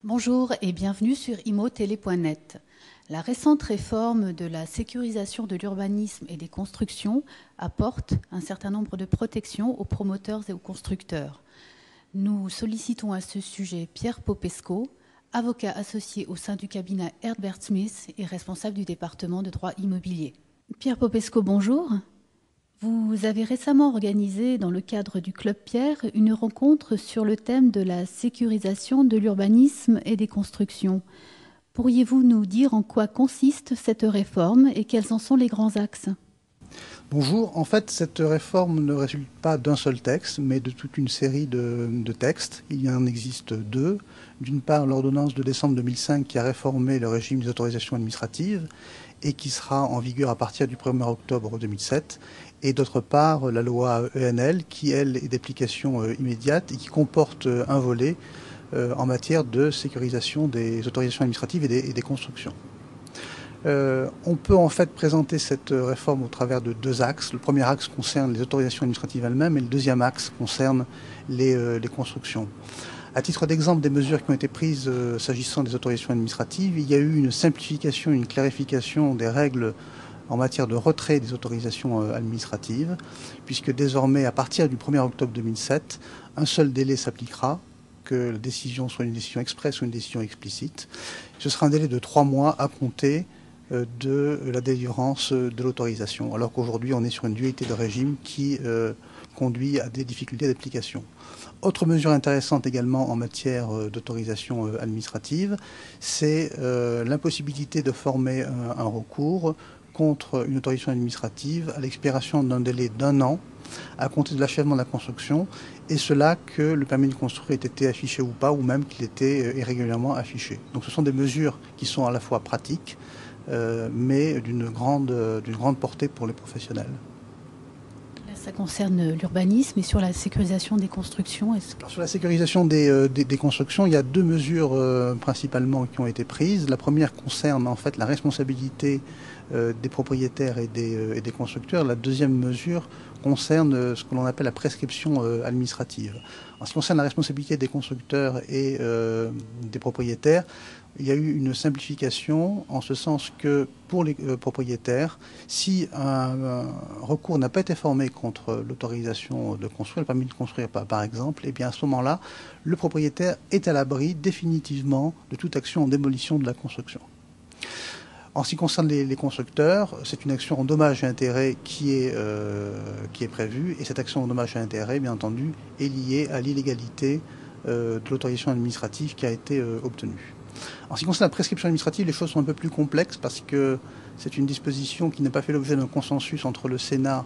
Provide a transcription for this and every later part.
Bonjour et bienvenue sur imotélé.net. La récente réforme de la sécurisation de l'urbanisme et des constructions apporte un certain nombre de protections aux promoteurs et aux constructeurs. Nous sollicitons à ce sujet Pierre Popesco, avocat associé au sein du cabinet Herbert Smith et responsable du département de droit immobilier. Pierre Popesco, bonjour. Vous avez récemment organisé, dans le cadre du Club Pierre, une rencontre sur le thème de la sécurisation de l'urbanisme et des constructions. Pourriez-vous nous dire en quoi consiste cette réforme et quels en sont les grands axes ? Bonjour, en fait cette réforme ne résulte pas d'un seul texte, mais de toute une série de textes. Il y en existe deux. D'une part, l'ordonnance de décembre 2005 qui a réformé le régime des autorisations administratives et qui sera en vigueur à partir du 1er octobre 2007. Et d'autre part, la loi ENL qui, elle, est d'application immédiate et qui comporte un volet en matière de sécurisation des autorisations administratives et des constructions. On peut en fait présenter cette réforme au travers de deux axes. Le premier axe concerne les autorisations administratives elles-mêmes et le deuxième axe concerne les constructions. À titre d'exemple des mesures qui ont été prises s'agissant des autorisations administratives, il y a eu une simplification, une clarification des règles en matière de retrait des autorisations administratives, puisque désormais, à partir du 1er octobre 2007, un seul délai s'appliquera, que la décision soit une décision expresse ou une décision explicite. Ce sera un délai de 3 mois à compter de la délivrance de l'autorisation, alors qu'aujourd'hui on est sur une dualité de régime qui conduit à des difficultés d'application. Autre mesure intéressante également en matière d'autorisation administrative, c'est l'impossibilité de former un recours contre une autorisation administrative à l'expiration d'un délai d'1 an à compter de l'achèvement de la construction, et cela que le permis de construire ait été affiché ou pas, ou même qu'il était irrégulièrement affiché. Donc ce sont des mesures qui sont à la fois pratiques, mais d'une grande portée pour les professionnels. Là, ça concerne l'urbanisme et sur la sécurisation des constructions. Alors, sur la sécurisation des constructions, il y a deux mesures principalement qui ont été prises. La première concerne en fait la responsabilité des propriétaires et des constructeurs. La deuxième mesure concerne ce que l'on appelle la prescription administrative. En ce qui concerne la responsabilité des constructeurs et des propriétaires, il y a eu une simplification en ce sens que pour les propriétaires, si un recours n'a pas été formé contre l'autorisation de construire, le permis de construire par exemple, et bien à ce moment-là, le propriétaire est à l'abri définitivement de toute action en démolition de la construction. En ce qui concerne les constructeurs, c'est une action en dommages et intérêts qui est prévue, et cette action en dommages et intérêts, bien entendu, est liée à l'illégalité de l'autorisation administrative qui a été obtenue. En ce qui concerne la prescription administrative, les choses sont un peu plus complexes parce que c'est une disposition qui n'a pas fait l'objet d'un consensus entre le Sénat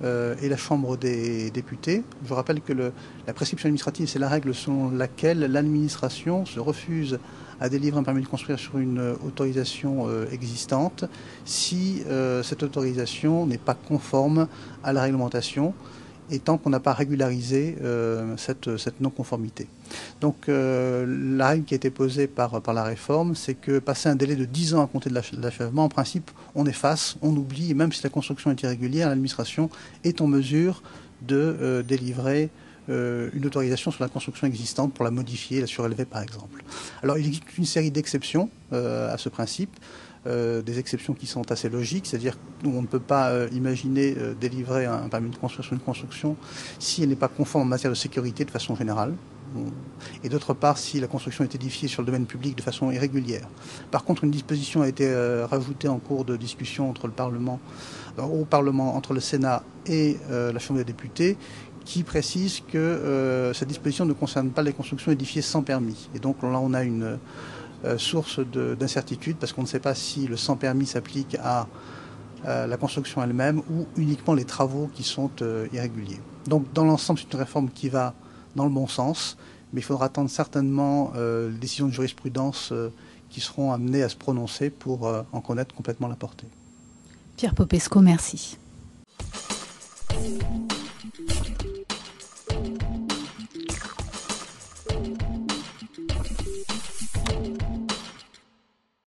et la Chambre des députés. Je rappelle que la prescription administrative, c'est la règle selon laquelle l'administration se refuse à délivrer un permis de construire sur une autorisation existante si cette autorisation n'est pas conforme à la réglementation et tant qu'on n'a pas régularisé cette non-conformité. Donc la règle qui a été posée par la réforme, c'est que passer un délai de 10 ans à compter de l'achèvement, en principe, on efface, on oublie, et même si la construction est irrégulière, l'administration est en mesure de délivrer une autorisation sur la construction existante pour la modifier, la surélever par exemple. Alors il existe une série d'exceptions à ce principe. Des exceptions qui sont assez logiques, c'est-à-dire qu'on ne peut pas imaginer délivrer un permis de construire sur une construction si elle n'est pas conforme en matière de sécurité de façon générale, et d'autre part si la construction est édifiée sur le domaine public de façon irrégulière. Par contre, une disposition a été rajoutée en cours de discussion entre entre le Sénat et la Chambre des députés, qui précise que cette disposition ne concerne pas les constructions édifiées sans permis. Et donc là, on a une source d'incertitude parce qu'on ne sait pas si le sans permis s'applique à la construction elle-même ou uniquement les travaux qui sont irréguliers. Donc dans l'ensemble, c'est une réforme qui va dans le bon sens, mais il faudra attendre certainement les décisions de jurisprudence qui seront amenées à se prononcer pour en connaître complètement la portée. Pierre Popesco, merci.